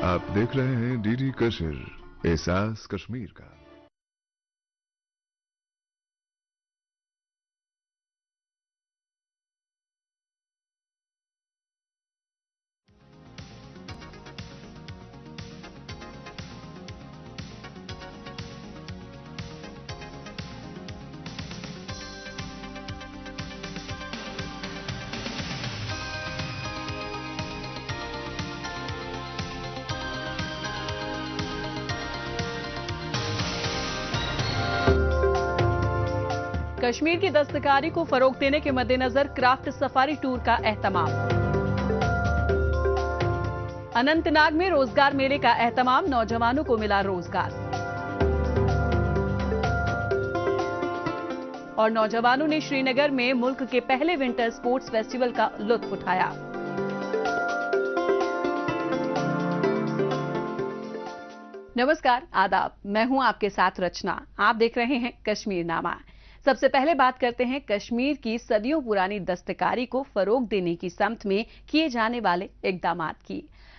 आप देख रहे हैं डीडी कश्मीर, एहसास कश्मीर का। कश्मीर की दस्तकारी को फरोग देने के मद्देनजर क्राफ्ट सफारी टूर का एहतमाम। अनंतनाग में रोजगार मेले का एहतमाम, नौजवानों को मिला रोजगार और नौजवानों ने श्रीनगर में मुल्क के पहले विंटर स्पोर्ट्स फेस्टिवल का लुत्फ उठाया। नमस्कार, आदाब। मैं हूं आपके साथ रचना। आप देख रहे हैं कश्मीर नामा। सबसे पहले बात करते हैं कश्मीर की सदियों पुरानी दस्तकारी को फरोग देने की समत में किए जाने वाले इकदामात की।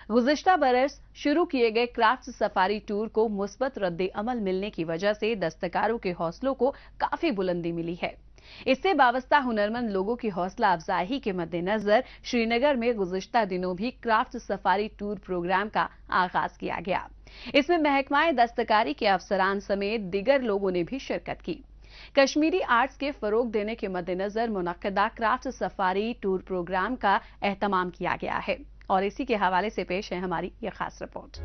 गुज़िश्ता बरस शुरू किए गए क्राफ्ट सफारी टूर को मुस्बत रद्द अमल मिलने की वजह से दस्तकारों के हौसलों को काफी बुलंदी मिली है। इससे वाबस्ता हुनरमंद लोगों की हौसला अफजाई के मद्देनजर श्रीनगर में गुज़िश्ता दिनों भी क्राफ्ट सफारी टूर प्रोग्राम का आगाज किया गया। इसमें महकमाए दस्तकारी के अफसरान समेत दीगर लोगों ने भी शिरकत की। कश्मीरी आर्ट्स के फरोग देने के मद्देनजर मुनक्किदा क्राफ्ट सफारी टूर प्रोग्राम का एहतमाम किया गया है और इसी के हवाले से पेश है हमारी ये खास रिपोर्ट।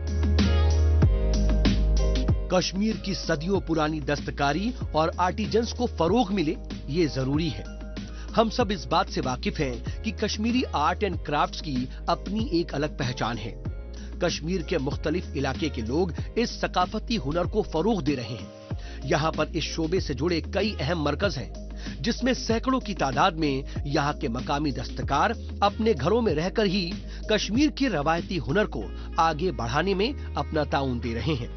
कश्मीर की सदियों पुरानी दस्तकारी और आर्टिजन्स को फरोग मिले, ये जरूरी है। हम सब इस बात से वाकिफ हैं कि कश्मीरी आर्ट एंड क्राफ्ट्स की अपनी एक अलग पहचान है। कश्मीर के मुख्तलिफ इलाके के लोग इस सकाफती हुनर को फरोग दे रहे हैं। यहाँ पर इस शोबे से जुड़े कई अहम मरकज हैं, जिसमें सैकड़ों की तादाद में यहाँ के मकामी दस्तकार अपने घरों में रहकर ही कश्मीर के रवायती हुनर को आगे बढ़ाने में अपना ताउन दे रहे हैं।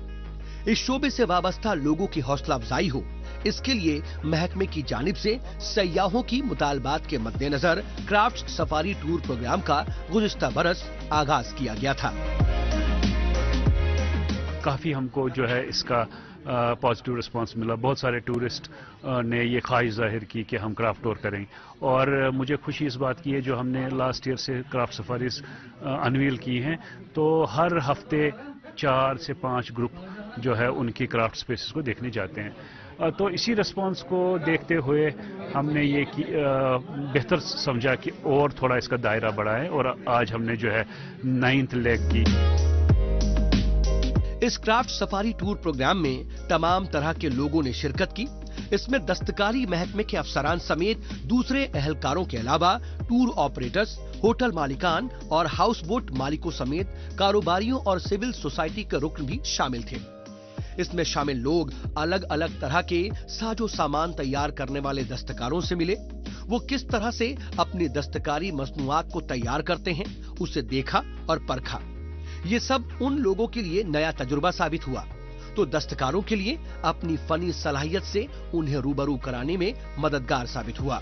इस शोबे से वाबस्ता लोगों की हौसला अफजाई हो, इसके लिए महकमे की जानिब से सयाहों की मुतालबात के मद्देनजर क्राफ्ट सफारी टूर प्रोग्राम का गुज़िश्ता बरस आगाज किया गया था। काफी हमको जो है इसका पॉजिटिव रिस्पांस मिला। बहुत सारे टूरिस्ट ने ये ख्वाहिश जाहिर की कि हम क्राफ्ट टूर करें और मुझे खुशी इस बात की है जो हमने लास्ट ईयर से क्राफ्ट सफारीज अनवील की हैं, तो हर हफ्ते 4 से 5 ग्रुप जो है उनकी क्राफ्ट स्पेसेस को देखने जाते हैं। तो इसी रिस्पांस को देखते हुए हमने ये बेहतर समझा कि और थोड़ा इसका दायरा बढ़ाएं और आज हमने जो है 9th लेग की। इस क्राफ्ट सफारी टूर प्रोग्राम में तमाम तरह के लोगों ने शिरकत की। इसमें दस्तकारी महकमे के अफसरान समेत दूसरे अहलकारों के अलावा टूर ऑपरेटर्स, होटल मालिकान और हाउस बोट मालिकों समेत कारोबारियों और सिविल सोसाइटी के रुकन भी शामिल थे। इसमें शामिल लोग अलग अलग तरह के साजो सामान तैयार करने वाले दस्तकारों से मिले। वो किस तरह से अपनी दस्तकारी मसनूआत को तैयार करते हैं, उसे देखा और परखा। ये सब उन लोगों के लिए नया तजुर्बा साबित हुआ, तो दस्तकारों के लिए अपनी फनी सलाहियत से उन्हें रूबरू कराने में मददगार साबित हुआ।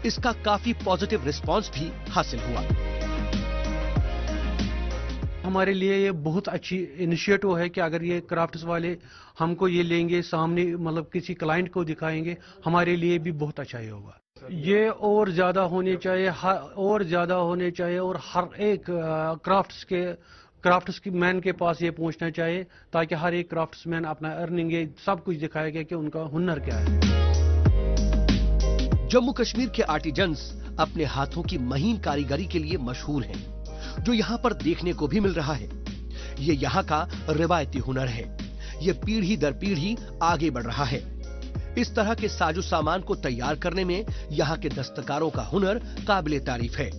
इसका काफी पॉजिटिव रिस्पांस भी हासिल हुआ। हमारे लिए ये बहुत अच्छी इनिशिएटिव है कि अगर ये क्राफ्ट्स वाले हमको ये लेंगे सामने, मतलब किसी क्लाइंट को दिखाएंगे, हमारे लिए भी बहुत अच्छा ही होगा। ये और ज्यादा होने चाहिए, और ज्यादा होने चाहिए और हर एक क्राफ्ट्स की मैन के पास ये पहुंचना चाहिए ताकि हर एक क्राफ्ट्समैन अपना अर्निंग सब कुछ दिखाएगा कि उनका हुनर क्या है। जम्मू कश्मीर के आर्टिजन्स अपने हाथों की महीन कारीगरी के लिए मशहूर हैं, जो यहाँ पर देखने को भी मिल रहा है। ये यहाँ का रिवायती हुनर है। ये पीढ़ी दर पीढ़ी आगे बढ़ रहा है। इस तरह के साजो सामान को तैयार करने में यहाँ के दस्तकारों का हुनर काबिले तारीफ है।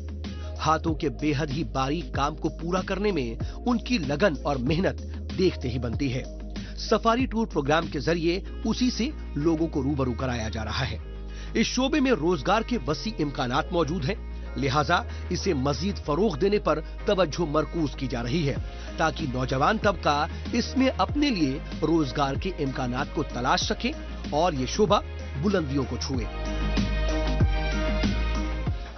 हाथों के बेहद ही बारीक काम को पूरा करने में उनकी लगन और मेहनत देखते ही बनती है। सफारी टूर प्रोग्राम के जरिए उसी से लोगों को रूबरू कराया जा रहा है। इस शोबे में रोजगार के वसी इम्कानात मौजूद हैं, लिहाजा इसे मजीद फरोग देने पर तवज्जो मरकूज की जा रही है ताकि नौजवान तबका इसमें अपने लिए रोजगार के इम्कानात को तलाश सके और ये शोबा बुलंदियों को छुए।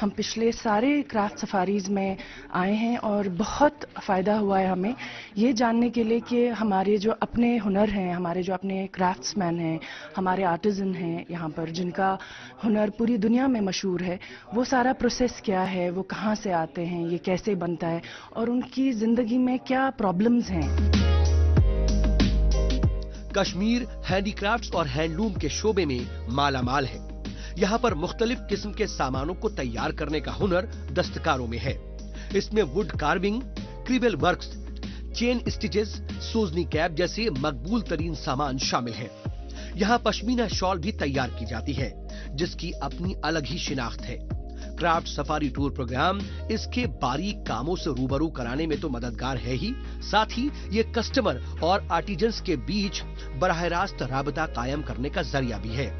हम पिछले सारे क्राफ्ट सफारीज में आए हैं और बहुत फ़ायदा हुआ है हमें ये जानने के लिए कि हमारे जो अपने हुनर हैं, हमारे जो अपने क्राफ्ट्समैन हैं, हमारे आर्टिजन हैं यहाँ पर, जिनका हुनर पूरी दुनिया में मशहूर है, वो सारा प्रोसेस क्या है, वो कहाँ से आते हैं, ये कैसे बनता है और उनकी ज़िंदगी में क्या प्रॉब्लम्स हैं। कश्मीर हैंडीक्राफ्ट्स और हैंडलूम के शोबे में माला माल है। यहाँ पर मुख्तलिफ किस्म के सामानों को तैयार करने का हुनर दस्तकारों में है। इसमें wood carving, crewel works, chain stitches, sozni cap जैसे मकबूल तरीन सामान शामिल हैं। यहाँ पश्मीना शॉल भी तैयार की जाती है, जिसकी अपनी अलग ही शिनाख्त है। क्राफ्ट सफारी टूर प्रोग्राम इसके बारीक कामों से रूबरू कराने में तो मददगार है ही, साथ ही ये कस्टमर और आर्टिजन्स के बीच बराह रास्त राबता कायम करने का जरिया भी है।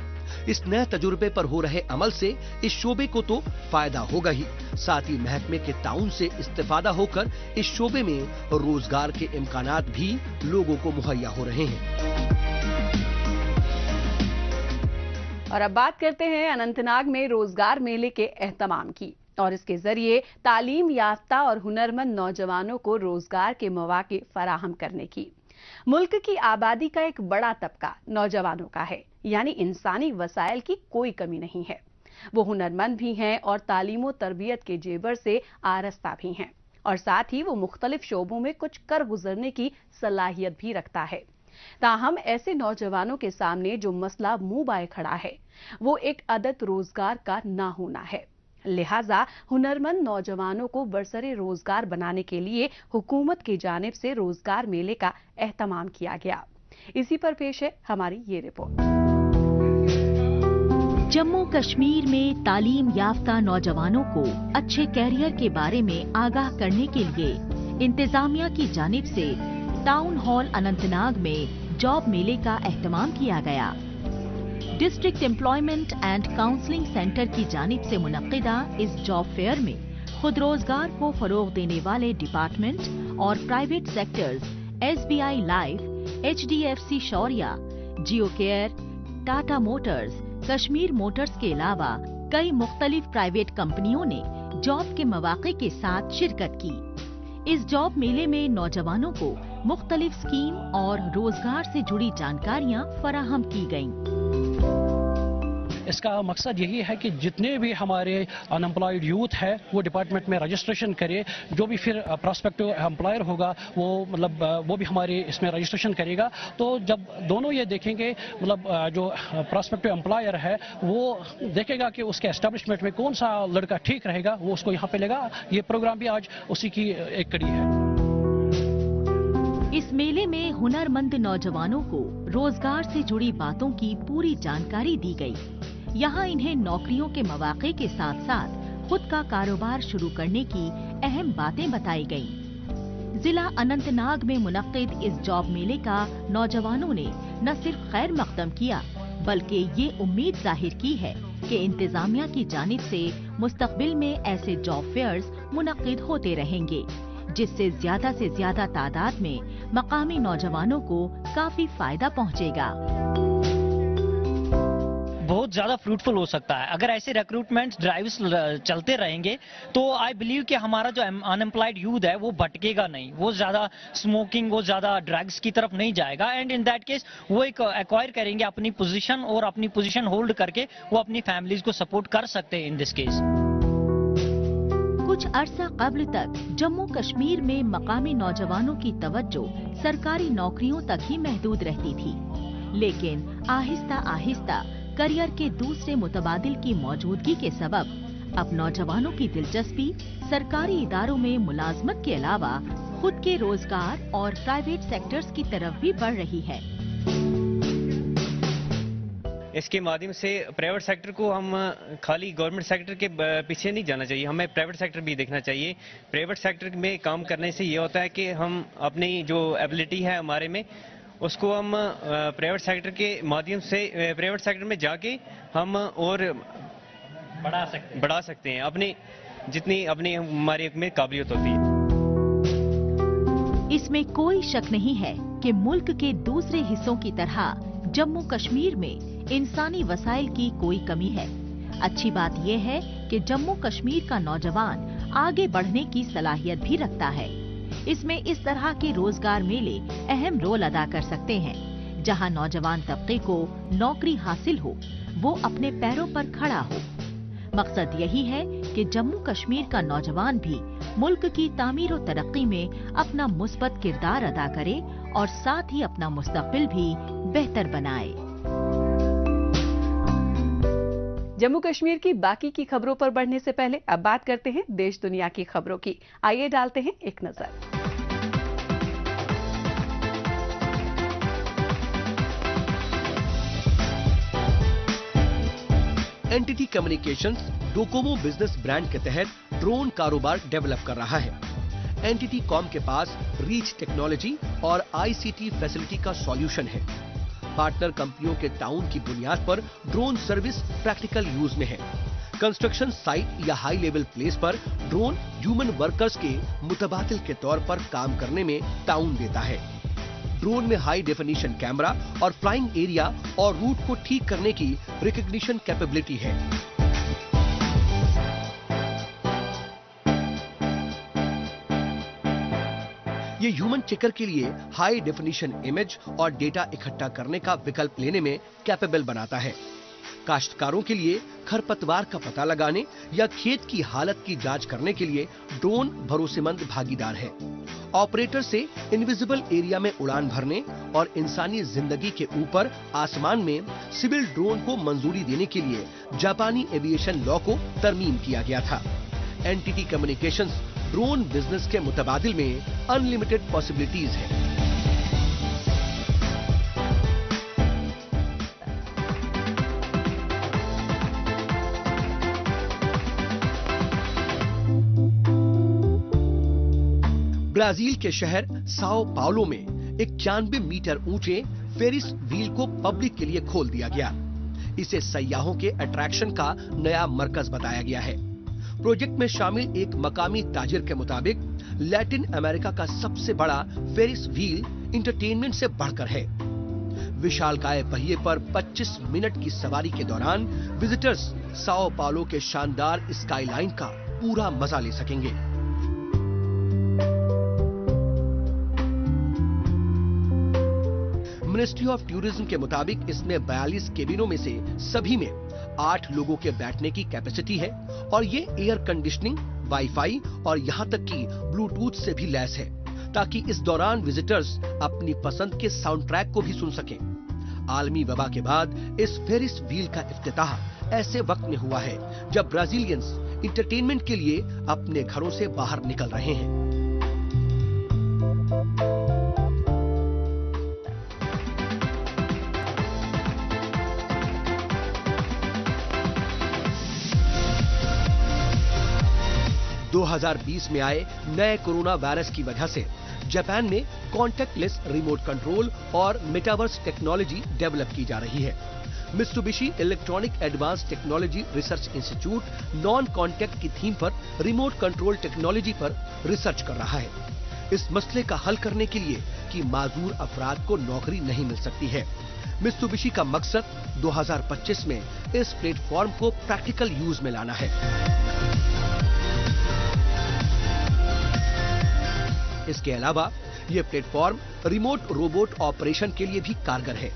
इस नए तजुर्बे पर हो रहे अमल से इस शोबे को तो फायदा होगा ही, साथ ही महकमे के ताउन से इस्तेफादा होकर इस शोबे में रोजगार के इम्कानात भी लोगों को मुहैया हो रहे हैं। और अब बात करते हैं अनंतनाग में रोजगार मेले के एहतमाम की और इसके जरिए तालीम याफ्ता और हुनरमंद नौजवानों को रोजगार के मौके फराहम करने की। मुल्क की आबादी का एक बड़ा तबका नौजवानों का है, यानी इंसानी वसाइल की कोई कमी नहीं है। वो हुनरमंद भी हैं और तालीम तरबियत के जेबर से आरस्ता भी हैं और साथ ही वो मुख्तलिफ शोबों में कुछ कर गुजरने की सलाहियत भी रखता है। ताहम ऐसे नौजवानों के सामने जो मसला मुंह बाए खड़ा है वो एक अदद रोजगार का ना होना है। लिहाजा हुनरमंद नौजवानों को बरसरे रोजगार बनाने के लिए हुकूमत की जानिब से रोजगार मेले का एहतमाम किया गया। इसी पर पेश है हमारी ये रिपोर्ट। जम्मू कश्मीर में तालीम याफ्ता नौजवानों को अच्छे कैरियर के बारे में आगाह करने के लिए इंतजामिया की जानिब से टाउन हॉल अनंतनाग में जॉब मेले का एहतमाम किया गया। District employment and counselling centre की जानिब से मुनक्किदा इस जॉब फेयर में खुद रोजगार को फरोग देने वाले डिपार्टमेंट और private sectors SBI life, HDFC Shaurya, Jio care, Tata motors, Kashmir motors के अलावा कई मुख्तलिफ प्राइवेट कंपनियों ने जॉब के मौके के साथ शिरकत की। इस जॉब मेले में नौजवानों को मुख्तलिफ स्कीम और रोजगार से जुड़ी जानकारियां फराहम की गयीं। इसका मकसद यही है कि जितने भी हमारे अनएम्प्लॉयड यूथ है वो डिपार्टमेंट में रजिस्ट्रेशन करे, जो भी फिर प्रोस्पेक्टिव एम्प्लॉयर होगा वो मतलब वो भी हमारे इसमें रजिस्ट्रेशन करेगा। तो जब दोनों ये देखेंगे, मतलब जो प्रोस्पेक्टिव एम्प्लॉयर है वो देखेगा कि उसके एस्टेब्लिशमेंट में कौन सा लड़का ठीक रहेगा, वो उसको यहाँ पे लेगा। ये प्रोग्राम भी आज उसी की एक कड़ी है। इस मेले में हुनरमंद नौजवानों को रोजगार से जुड़ी बातों की पूरी जानकारी दी गई। यहाँ इन्हें नौकरियों के मौके के साथ साथ खुद का कारोबार शुरू करने की अहम बातें बताई गयीं। जिला अनंतनाग में मुनक्किद इस जॉब मेले का नौजवानों ने न सिर्फ खैर मकदम किया बल्कि ये उम्मीद जाहिर की है कि इंतजामिया की जानिब से मुस्तकबिल में ऐसे जॉब फेयर्स मुनक्किद होते रहेंगे, जिससे ज्यादा से ज्यादा तादाद में मकामी नौजवानों को काफी फायदा पहुँचेगा। बहुत ज्यादा फ्रूटफुल हो सकता है अगर ऐसे रिक्रूटमेंट ड्राइव्स चलते रहेंगे। तो आई बिलीव कि हमारा जो अनएम्प्लॉयड यूथ है वो भटकेगा नहीं, वो ज्यादा स्मोकिंग, वो ज्यादा ड्रग्स की तरफ नहीं जाएगा। एंड इन दैट केस वो एक एक्वायर करेंगे अपनी पोजीशन, और अपनी पोजीशन होल्ड करके वो अपनी फैमिलीज को सपोर्ट कर सकते हैं इन दिस केस। कुछ अरसा कब्ल तक जम्मू कश्मीर में मकामी नौजवानों की तवज्जो सरकारी नौकरियों तक ही महदूद रहती थी, लेकिन आहिस्ता आहिस्ता करियर के दूसरे मुतबादिल की मौजूदगी के सबब अब नौजवानों की दिलचस्पी सरकारी इदारों में मुलाजमत के अलावा खुद के रोजगार और प्राइवेट सेक्टर्स की तरफ भी बढ़ रही है। इसके माध्यम से प्राइवेट सेक्टर को हम खाली गवर्नमेंट सेक्टर के पीछे नहीं जाना चाहिए, हमें प्राइवेट सेक्टर भी देखना चाहिए। प्राइवेट सेक्टर में काम करने से ये होता है कि हम अपनी जो एबिलिटी है हमारे में उसको हम प्राइवेट सेक्टर के माध्यम से प्राइवेट सेक्टर में जाके हम और बढ़ा सकते हैं अपनी जितनी अपनी हमारी में काबिलियत होती है। इसमें कोई शक नहीं है कि मुल्क के दूसरे हिस्सों की तरह जम्मू कश्मीर में इंसानी वसाइल की कोई कमी है। अच्छी बात यह है कि जम्मू कश्मीर का नौजवान आगे बढ़ने की सलाहियत भी रखता है। इसमें इस तरह के रोजगार मेले अहम रोल अदा कर सकते हैं, जहां नौजवान तबके को नौकरी हासिल हो, वो अपने पैरों पर खड़ा हो। मकसद यही है कि जम्मू कश्मीर का नौजवान भी मुल्क की तामीर और तरक्की में अपना मुस्बत किरदार अदा करे और साथ ही अपना मुस्तकबिल भी बेहतर बनाए। जम्मू कश्मीर की बाकी की खबरों पर बढ़ने से पहले अब बात करते हैं देश दुनिया की खबरों की। आइए डालते हैं एक नजर। NTT communications Docomo business brand के तहत ड्रोन कारोबार डेवलप कर रहा है। एनटीटी कॉम के पास रीच टेक्नोलॉजी और आईसीटी फैसिलिटी का सॉल्यूशन है। पार्टनर कंपनियों के टाउन की बुनियाद पर ड्रोन सर्विस प्रैक्टिकल यूज में है। कंस्ट्रक्शन साइट या हाई लेवल प्लेस पर ड्रोन ह्यूमन वर्कर्स के मुतबादिल के तौर पर काम करने में टाउन देता है। ड्रोन में हाई डेफिनेशन कैमरा और फ्लाइंग एरिया और रूट को ठीक करने की रिकॉग्निशन कैपेबिलिटी है। ये ह्यूमन चेकर के लिए हाई डेफिनेशन इमेज और डेटा इकट्ठा करने का विकल्प लेने में कैपेबल बनाता है। काश्तकारों के लिए खरपतवार का पता लगाने या खेत की हालत की जांच करने के लिए ड्रोन भरोसेमंद भागीदार है। ऑपरेटर से इनविजिबल एरिया में उड़ान भरने और इंसानी जिंदगी के ऊपर आसमान में सिविल ड्रोन को मंजूरी देने के लिए जापानी एविएशन लॉ को तरमीम किया गया था। एनटीटी कम्युनिकेशंस ड्रोन बिजनेस के मुतबादिल में अनलिमिटेड पॉसिबिलिटीज है। ब्राजील के शहर साओ पाउलो में 91 मीटर ऊंचे फेरिस व्हील को पब्लिक के लिए खोल दिया गया। इसे सयाहों के अट्रैक्शन का नया मरकज बताया गया है। प्रोजेक्ट में शामिल एक मकामी ताजिर के मुताबिक लैटिन अमेरिका का सबसे बड़ा फेरिस व्हील इंटरटेनमेंट से बढ़कर है। विशालकाय पहिए पर 25 मिनट की सवारी के दौरान विजिटर्स साओ पाउलो के शानदार स्काईलाइन का पूरा मजा ले सकेंगे। मिनिस्ट्री ऑफ टूरिज्म के मुताबिक इसमें 42 केबिनों में से सभी में 8 लोगों के बैठने की कैपेसिटी है और ये एयर कंडीशनिंग, वाईफाई और यहाँ तक कि ब्लूटूथ से भी लैस है, ताकि इस दौरान विजिटर्स अपनी पसंद के साउंड ट्रैक को भी सुन सकें। आलमी वबा के बाद इस फेरिस व्हील का इफ्तिताह ऐसे वक्त में हुआ है जब ब्राजीलियंस इंटरटेनमेंट के लिए अपने घरों से बाहर निकल रहे हैं। दो 2020 में आए नए कोरोना वायरस की वजह से जापान में कॉन्टैक्टलेस रिमोट कंट्रोल और मेटावर्स टेक्नोलॉजी डेवलप की जा रही है। Mitsubishi electronic advance technology research institute non contact की थीम पर रिमोट कंट्रोल टेक्नोलॉजी पर रिसर्च कर रहा है, इस मसले का हल करने के लिए कि माजूर अफराद को नौकरी नहीं मिल सकती है। मित्सुबिशी का मकसद 2025 में इस प्लेटफॉर्म को प्रैक्टिकल यूज में लाना है। इसके अलावा ये प्लेटफॉर्म रिमोट रोबोट ऑपरेशन के लिए भी कारगर है।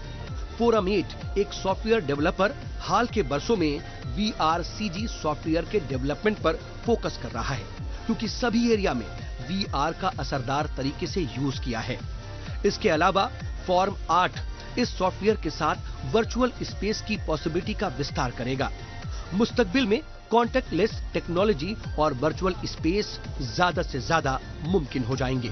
फोरम8 एक सॉफ्टवेयर डेवलपर हाल के बरसों में VRCG सॉफ्टवेयर के डेवलपमेंट पर फोकस कर रहा है, क्योंकि सभी एरिया में VR का असरदार तरीके से यूज किया है। इसके अलावा फोरम8 इस सॉफ्टवेयर के साथ वर्चुअल स्पेस की पॉसिबिलिटी का विस्तार करेगा। मुस्तकबिल में कॉन्टैक्टलेस टेक्नोलॉजी और वर्चुअल स्पेस ज्यादा से ज्यादा मुमकिन हो जाएंगे।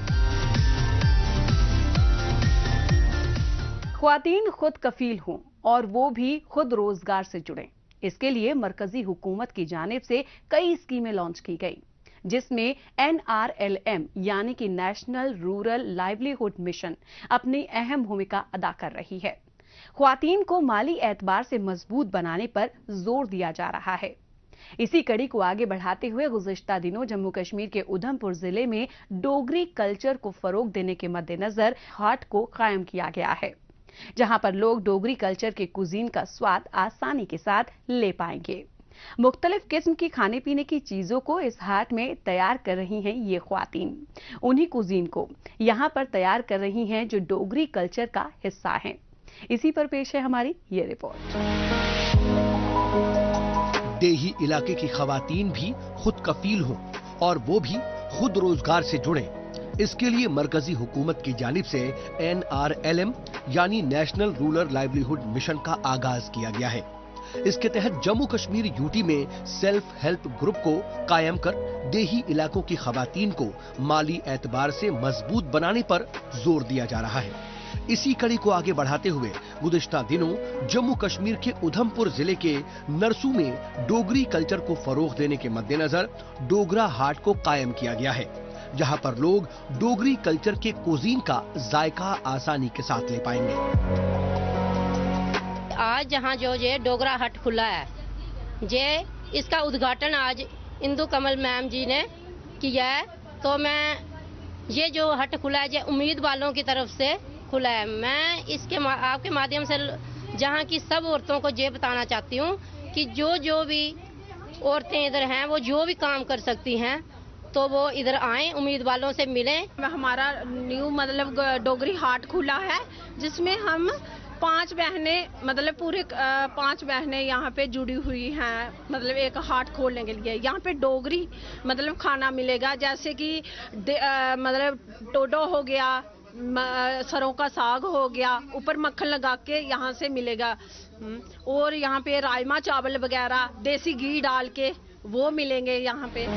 ख्वातीन खुद कफील हों और वो भी खुद रोजगार से जुड़ें, इसके लिए मरकजी हुकूमत की जानिब से कई स्कीमें लॉन्च की गई, जिसमें NRLM यानी कि नेशनल रूरल लाइवलीहुड मिशन अपनी अहम भूमिका अदा कर रही है। ख्वातीन को माली एतबार से मजबूत बनाने पर जोर दिया जा रहा है। इसी कड़ी को आगे बढ़ाते हुए गुज़िश्ता दिनों जम्मू कश्मीर के उधमपुर जिले में डोगरी कल्चर को फरोग देने के मद्देनजर हाट को कायम किया गया है, जहां पर लोग डोगरी कल्चर के कुजीन का स्वाद आसानी के साथ ले पाएंगे। मुख्तलिफ किस्म की खाने पीने की चीजों को इस हाट में तैयार कर रही हैं ये ख्वातीन। उन्हीं कुजीन को यहाँ पर तैयार कर रही हैं जो डोगरी कल्चर का हिस्सा हैं। इसी पर पेश है हमारी ये रिपोर्ट। देही इलाके की खवातीन भी खुद कफील हों और वो भी खुद रोजगार से जुड़े, इसके लिए मरकजी हुकूमत की जानिब से NRLM यानी नेशनल रूरल लाइवलीहुड मिशन का आगाज किया गया है। इसके तहत जम्मू कश्मीर यूटी में सेल्फ हेल्प ग्रुप को कायम कर देही इलाकों की खवातीन को माली एतबार से मजबूत बनाने पर जोर दिया जा रहा है। इसी कड़ी को आगे बढ़ाते हुए गुज़िश्ता दिनों जम्मू कश्मीर के उधमपुर जिले के नरसू में डोगरी कल्चर को फरोग देने के मद्देनजर डोगरा हाट को कायम किया गया है, जहां पर लोग डोगरी कल्चर के कुजीन का जायका आसानी के साथ ले पाएंगे। आज जहां जो ये डोगरा हट खुला है, ये इसका उद्घाटन आज इंदु कमल मैम जी ने किया है। तो मैं ये जो हट खुला है ये उम्मीद वालों की तरफ से खुला है। मैं इसके आपके माध्यम से जहां की सब औरतों को ये बताना चाहती हूँ कि जो भी औरतें इधर हैं वो जो भी काम कर सकती हैं तो वो इधर आएं, उम्मीद वालों से मिलें। हमारा न्यू मतलब डोगरी हाट खुला है जिसमें हम 5 बहनें मतलब पूरे 5 बहनें यहाँ पे जुड़ी हुई हैं। मतलब एक हाट खोलने के लिए यहाँ पे डोगरी मतलब खाना मिलेगा, जैसे कि मतलब टोडो हो गया, सरों का साग हो गया, ऊपर मक्खन लगा के यहाँ से मिलेगा। और यहाँ पे राजमा चावल वगैरह देसी घी डाल के वो मिलेंगे यहाँ पे।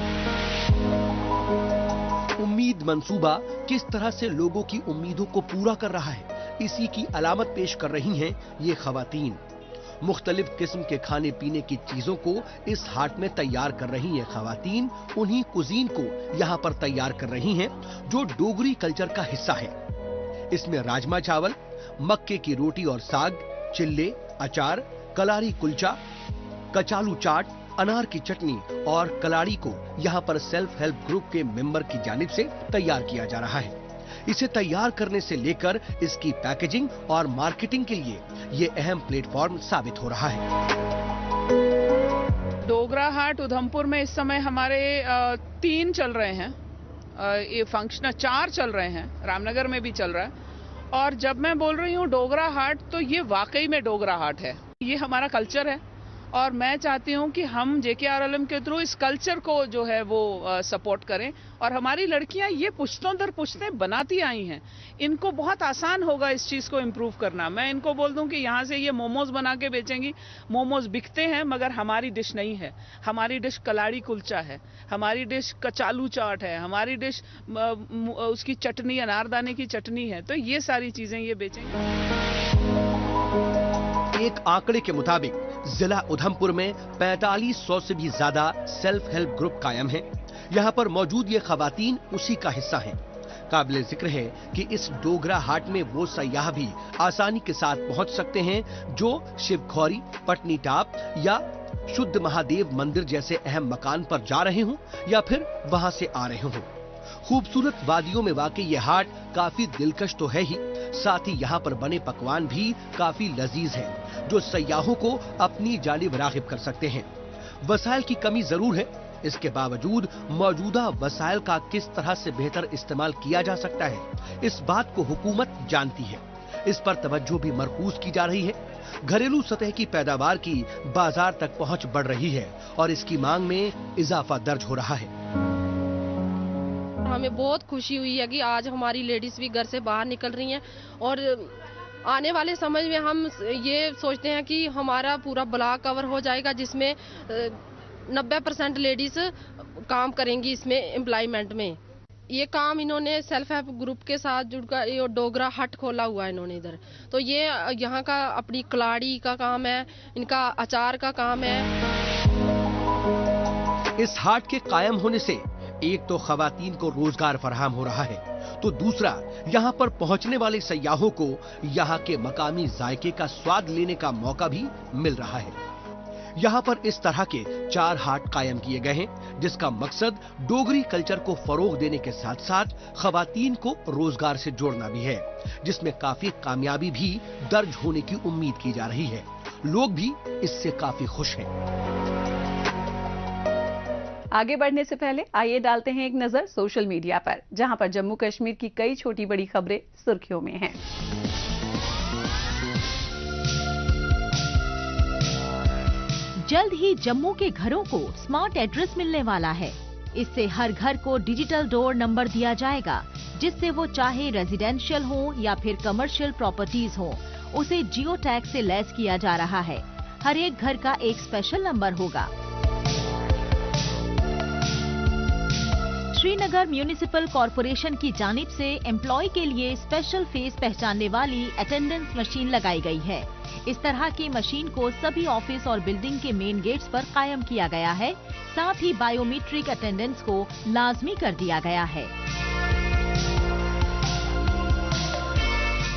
उम्मीद मंसूबा किस तरह से लोगों की उम्मीदों को पूरा कर रहा है, इसी की अलामत पेश कर रही हैं ये खवातीन। मुख्तलिफ किस्म के खाने पीने की चीजों को इस हाट में तैयार कर रही हैं खवातीन, उन्हीं कुजीन को यहाँ पर तैयार कर रही हैं जो डोगरी कल्चर का हिस्सा है। इसमें राजमा चावल, मक्के की रोटी और साग, चिल्ले, अचार, कलारी कुलचा, कचालू चाट, अनार की चटनी और कलाड़ी को यहाँ पर सेल्फ हेल्प ग्रुप के मेंबर की जानिब से तैयार किया जा रहा है। इसे तैयार करने से लेकर इसकी पैकेजिंग और मार्केटिंग के लिए ये अहम प्लेटफॉर्म साबित हो रहा है। डोगरा हाट उधमपुर में इस समय हमारे 3 चल रहे हैं, ये फंक्शन 4 चल रहे हैं, रामनगर में भी चल रहा है। और जब मैं बोल रही हूँ डोगरा हाट, तो ये वाकई में डोगरा हाट है। ये हमारा कल्चर है और मैं चाहती हूँ कि हम JKRLM के थ्रू इस कल्चर को जो है वो सपोर्ट करें। और हमारी लड़कियाँ ये पुश्तों दर पुश्तें बनाती आई हैं, इनको बहुत आसान होगा इस चीज़ को इम्प्रूव करना। मैं इनको बोल दूं कि यहाँ से ये मोमोज बना के बेचेंगी, मोमोज बिकते हैं मगर हमारी डिश नहीं है। हमारी डिश कलाड़ी कुलचा है, हमारी डिश कचालू चाट है, हमारी डिश उसकी चटनी अनारदाने की चटनी है। तो ये सारी चीज़ें ये बेचेंगे। एक आंकड़े के मुताबिक जिला उधमपुर में 4500 से भी ज्यादा सेल्फ हेल्प ग्रुप कायम हैं। यहाँ पर मौजूद ये खवातीन उसी का हिस्सा हैं। काबिले जिक्र है कि इस डोगरा हाट में वो सयाह भी आसानी के साथ पहुँच सकते हैं जो शिवखौरी, पटनी टाप या शुद्ध महादेव मंदिर जैसे अहम मकान पर जा रहे हों या फिर वहाँ से आ रहे हों। खूबसूरत वादियों में वाकई ये हाट काफी दिलकश तो है ही, साथ ही यहाँ पर बने पकवान भी काफी लजीज हैं, जो सयाहों को अपनी जानिब राग़िब कर सकते हैं। वसाइल की कमी जरूर है, इसके बावजूद मौजूदा वसाइल का किस तरह से बेहतर इस्तेमाल किया जा सकता है, इस बात को हुकूमत जानती है। इस पर तवज्जो भी मरकूज की जा रही है। घरेलू सतह की पैदावार की बाजार तक पहुँच बढ़ रही है और इसकी मांग में इजाफा दर्ज हो रहा है। हमें बहुत खुशी हुई है कि आज हमारी लेडीज भी घर से बाहर निकल रही हैं और आने वाले समय में हम ये सोचते हैं कि हमारा पूरा ब्लॉक कवर हो जाएगा, जिसमें 90% लेडीज काम करेंगी इसमें एम्प्लॉयमेंट में। ये काम इन्होंने सेल्फ हेल्प ग्रुप के साथ जुड़कर ये डोगरा हट खोला हुआ है इन्होंने इधर। तो ये यहाँ का अपनी कलाड़ी का काम है, इनका अचार का काम है। इस हाट के कायम होने से एक तो खवातीन को रोजगार फराहम हो रहा है, तो दूसरा यहाँ पर पहुँचने वाले सयाहों को यहाँ के मकामी जायके का स्वाद लेने का मौका भी मिल रहा है। यहाँ पर इस तरह के 4 हाट कायम किए गए हैं, जिसका मकसद डोगरी कल्चर को फरोग देने के साथ साथ खवातीन को रोजगार से जोड़ना भी है, जिसमें काफी कामयाबी भी दर्ज होने की उम्मीद की जा रही है। लोग भी इससे काफी खुश हैं। आगे बढ़ने से पहले आइए डालते हैं एक नजर सोशल मीडिया पर, जहां पर जम्मू कश्मीर की कई छोटी बड़ी खबरें सुर्खियों में हैं। जल्द ही जम्मू के घरों को स्मार्ट एड्रेस मिलने वाला है। इससे हर घर को डिजिटल डोर नंबर दिया जाएगा, जिससे वो चाहे रेजिडेंशियल हो या फिर कमर्शियल प्रॉपर्टीज हो, उसे जियो टैग से लैस किया जा रहा है। हर एक घर का एक स्पेशल नंबर होगा। श्रीनगर म्यूनिसिपल कॉरपोरेशन की जानिब से एम्प्लॉय के लिए स्पेशल फेस पहचानने वाली अटेंडेंस मशीन लगाई गई है। इस तरह की मशीन को सभी ऑफिस और बिल्डिंग के मेन गेट्स पर कायम किया गया है। साथ ही बायोमेट्रिक अटेंडेंस को लाजमी कर दिया गया है।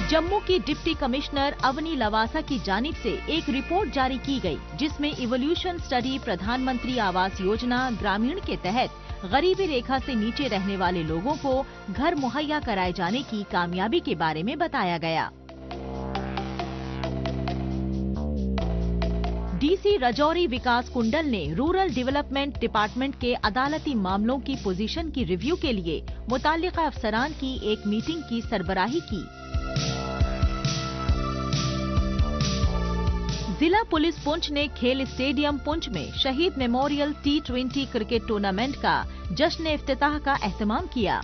जम्मू की डिप्टी कमिश्नर अवनी लवासा की जानिब से एक रिपोर्ट जारी की गई, जिसमें इवोल्यूशन स्टडी प्रधानमंत्री आवास योजना ग्रामीण के तहत गरीबी रेखा से नीचे रहने वाले लोगों को घर मुहैया कराए जाने की कामयाबी के बारे में बताया गया। डीसी राजौरी विकास कुंडल ने रूरल डेवलपमेंट डिपार्टमेंट के अदालती मामलों की पोजीशन की रिव्यू के लिए मुताल्लिका अफसरान की एक मीटिंग की सरबराही की। जिला पुलिस पुंछ ने खेल स्टेडियम पुंछ में शहीद मेमोरियल T20 क्रिकेट टूर्नामेंट का जश्न इफ्तिताह का एहतमाम किया।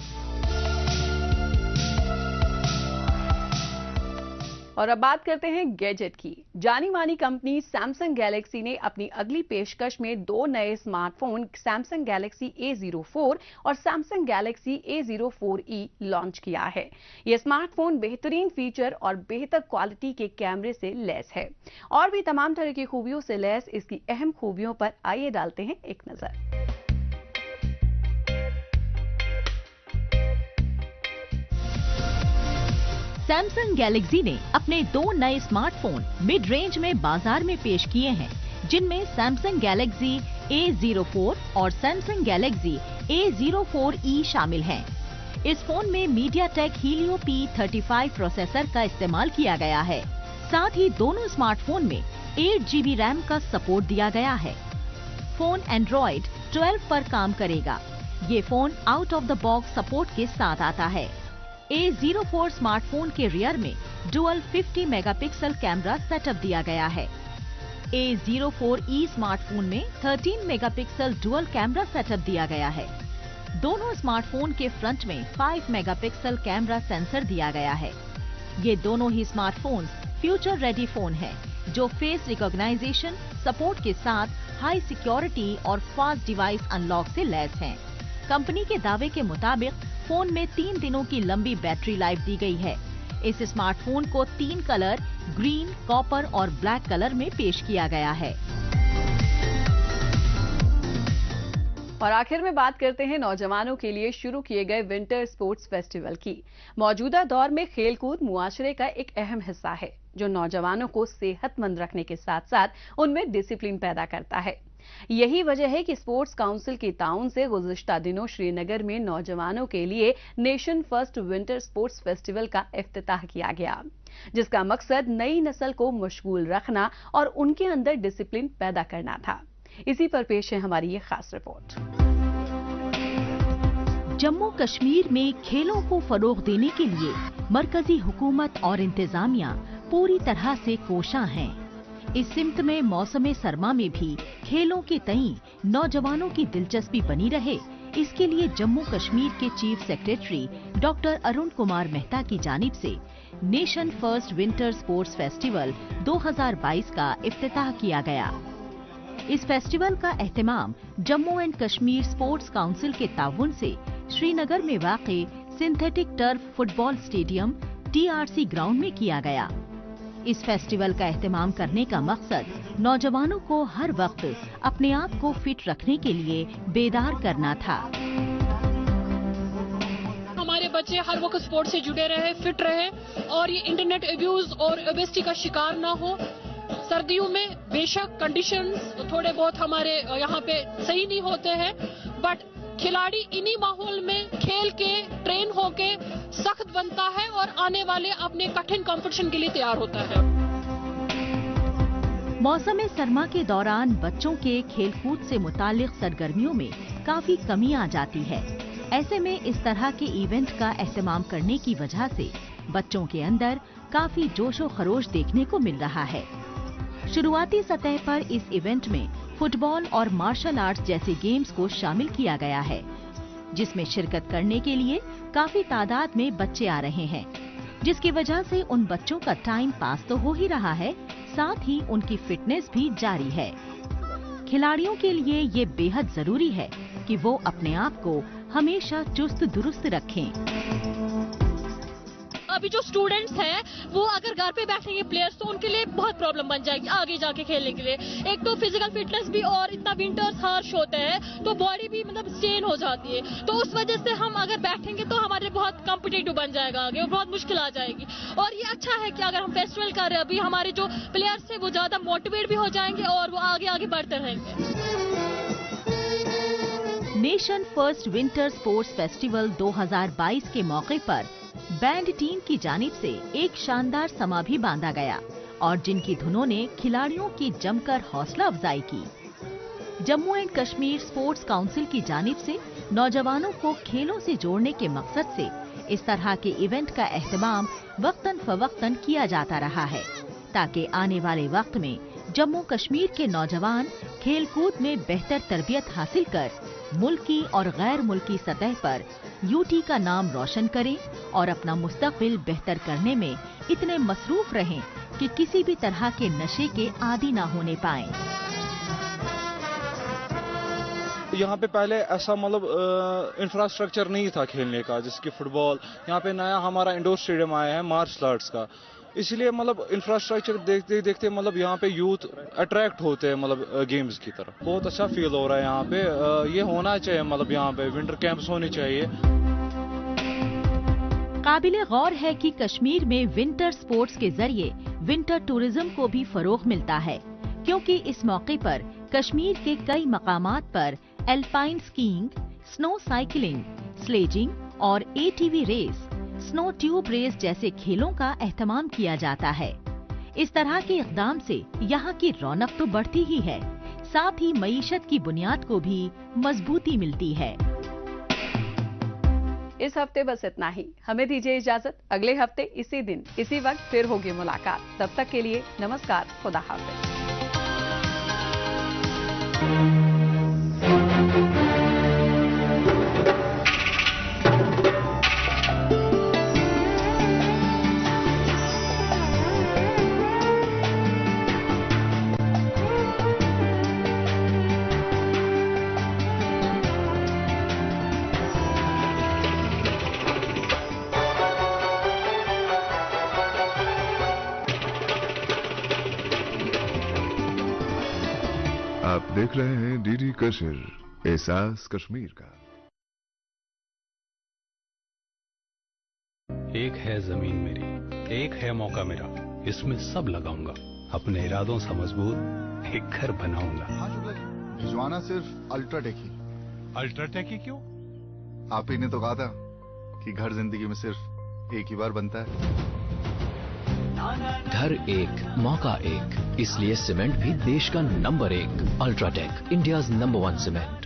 और अब बात करते हैं गैजेट की। जानी मानी कंपनी सैमसंग गैलेक्सी ने अपनी अगली पेशकश में 2 नए स्मार्टफोन सैमसंग गैलेक्सी A04 और सैमसंग गैलेक्सी A04e लॉन्च किया है। ये स्मार्टफोन बेहतरीन फीचर और बेहतर क्वालिटी के कैमरे से लैस है और भी तमाम तरह की खूबियों से लैस इसकी अहम खूबियों पर आइए डालते हैं एक नजर। सैमसंग गैलेक्सी ने अपने 2 नए स्मार्टफोन मिड रेंज में बाजार में पेश किए हैं, जिनमें सैमसंग गैलेक्सी A04 और सैमसंग गैलेक्सी A04e शामिल हैं। इस फोन में मीडियाटेक हीलियो P35 प्रोसेसर का इस्तेमाल किया गया है। साथ ही दोनों स्मार्टफोन में 8 GB रैम का सपोर्ट दिया गया है। फोन एंड्रॉइड 12 पर काम करेगा। ये phone out of the box support के साथ आता है। A04 स्मार्टफोन के रियर में डुअल 50 मेगापिक्सल कैमरा सेटअप दिया गया है। A04e स्मार्टफोन में 13 मेगापिक्सल डुअल कैमरा सेटअप दिया गया है। दोनों स्मार्टफोन के फ्रंट में 5 मेगापिक्सल कैमरा सेंसर दिया गया है। ये दोनों ही स्मार्टफोन्स फ्यूचर रेडी फोन है, जो फेस रिकॉग्नाइजेशन सपोर्ट के साथ हाई सिक्योरिटी और फास्ट डिवाइस अनलॉक से लैस हैं। कंपनी के दावे के मुताबिक फोन में 3 दिनों की लंबी बैटरी लाइफ दी गई है। इस स्मार्टफोन को 3 कलर ग्रीन, कॉपर और ब्लैक कलर में पेश किया गया है। और आखिर में बात करते हैं नौजवानों के लिए शुरू किए गए विंटर स्पोर्ट्स फेस्टिवल की। मौजूदा दौर में खेलकूद मुआशरे का एक अहम हिस्सा है, जो नौजवानों को सेहतमंद रखने के साथ साथ उनमें डिसिप्लिन पैदा करता है। यही वजह है कि स्पोर्ट्स काउंसिल की ताउन से गुज़िश्ता दिनों श्रीनगर में नौजवानों के लिए nation first winter sports festival का इफ्तिताह किया गया, जिसका मकसद नई नस्ल को मशगूल रखना और उनके अंदर डिसिप्लिन पैदा करना था। इसी पर पेश है हमारी ये खास रिपोर्ट। जम्मू कश्मीर में खेलों को फरोग देने के लिए मरकजी हुकूमत और इंतजामिया पूरी तरह से कोशां हैं। इस सिमत में मौसम सरमा में भी खेलों के तई नौजवानों की दिलचस्पी बनी रहे, इसके लिए जम्मू कश्मीर के chief secretary doctor Arun Kumar Mehta की जानिब से nation first winter sports festival 2022 का इफ्तिताह किया गया। इस फेस्टिवल का एहतमाम Jammu and Kashmir sports council के ताउन से श्रीनगर में वाक़े synthetic turf football stadium TRC ground में किया गया। इस फेस्टिवल का एहतमाम करने का मकसद नौजवानों को हर वक्त अपने आप को फिट रखने के लिए बेदार करना था। हमारे बच्चे हर वक्त स्पोर्ट से जुड़े रहे, फिट रहे और ये इंटरनेट अब्यूज और ओबेसिटी का शिकार ना हो। सर्दियों में बेशक कंडीशंस थोड़े बहुत हमारे यहाँ पे सही नहीं होते हैं, बट खिलाड़ी इन्हीं माहौल में खेल के ट्रेन होके सख्त बनता है और आने वाले अपने कठिन कंपटीशन के लिए तैयार होता है। मौसम सरमा के दौरान बच्चों के खेलकूद से मुतालिक सरगर्मियों में काफी कमी आ जाती है। ऐसे में इस तरह के इवेंट का एहतमाम करने की वजह से बच्चों के अंदर काफी जोशो खरोश देखने को मिल रहा है। शुरुआती सतह पर इस इवेंट में फुटबॉल और मार्शल आर्ट्स जैसे गेम्स को शामिल किया गया है, जिसमें शिरकत करने के लिए काफी तादाद में बच्चे आ रहे हैं, जिसकी वजह से उन बच्चों का टाइम पास तो हो ही रहा है, साथ ही उनकी फिटनेस भी जारी है। खिलाड़ियों के लिए ये बेहद जरूरी है कि वो अपने आप को हमेशा चुस्त दुरुस्त रखें। अभी जो स्टूडेंट्स हैं वो अगर घर पे बैठेंगे प्लेयर्स तो उनके लिए बहुत प्रॉब्लम बन जाएगी आगे जाके खेलने के लिए। एक तो फिजिकल फिटनेस भी, और इतना विंटर्स हार्श होते हैं तो बॉडी भी मतलब स्ट्रेन हो जाती है, तो उस वजह से हम अगर बैठेंगे तो हमारे बहुत कॉम्पिटिटिव बन जाएगा आगे और बहुत मुश्किल आ जाएगी। और ये अच्छा है कि अगर हम फेस्टिवल कर रहे हैं अभी, हमारे जो प्लेयर्स हैं वो ज्यादा मोटिवेट भी हो जाएंगे और वो आगे आगे बढ़ते रहेंगे। Nation first winter sports festival 2022 के मौके पर बैंड टीम की जानिब से एक शानदार समा भी बांधा गया और जिनकी धुनों ने खिलाड़ियों की जमकर हौसला अफजाई की। Jammu and Kashmir sports council की जानिब से नौजवानों को खेलों से जोड़ने के मकसद से इस तरह के इवेंट का एहतमाम वक्तन फवक्तन किया जाता रहा है, ताकि आने वाले वक्त में जम्मू कश्मीर के नौजवान खेलकूद में बेहतर तरबियत हासिल कर मुल्की और गैर मुल्की सतह पर यूटी का नाम रोशन करें और अपना मुस्तकबिल बेहतर करने में इतने मसरूफ रहें कि किसी भी तरह के नशे के आदी ना होने पाएं। यहाँ पे पहले ऐसा मतलब इंफ्रास्ट्रक्चर नहीं था खेलने का, जैसे कि फुटबॉल। यहाँ पे नया हमारा इंडोर स्टेडियम आया है मार्शल आर्ट्स का, इसलिए मतलब इंफ्रास्ट्रक्चर देखते देखते मतलब यहाँ पे यूथ अट्रैक्ट होते हैं मतलब गेम्स की तरफ। बहुत अच्छा फील हो रहा है यहाँ पे। ये होना चाहिए, मतलब यहाँ पे विंटर कैंप्स होने चाहिए। काबिले गौर है कि कश्मीर में विंटर स्पोर्ट्स के जरिए विंटर टूरिज्म को भी फरोग मिलता है, क्योंकि इस मौके पर कश्मीर के कई मकामात पर alpine skiing, snow cycling, sledging और ATV race, snow tube race जैसे खेलों का एहतमाम किया जाता है। इस तरह के इक़दाम से यहाँ की रौनक तो बढ़ती ही है, साथ ही मईशत की बुनियाद को भी मजबूती मिलती है। इस हफ्ते बस इतना ही। हमें दीजिए इजाजत। अगले हफ्ते इसी दिन इसी वक्त फिर होगी मुलाकात। तब तक के लिए नमस्कार, खुदा हाफिज। आप देख रहे हैं DD कश्मीर, एहसास कश्मीर का। एक है जमीन मेरी, एक है मौका मेरा, इसमें सब लगाऊंगा, अपने इरादों से मजबूत एक घर बनाऊंगा। हाँ शुक्ला जी, भिजवाना सिर्फ अल्ट्राटेक ही। अल्ट्राटेक ही क्यों? आप ही ने तो कहा था कि घर जिंदगी में सिर्फ एक ही बार बनता है। घर एक, मौका एक, इसलिए सीमेंट भी देश का number 1। UltraTech, India's number 1 cement.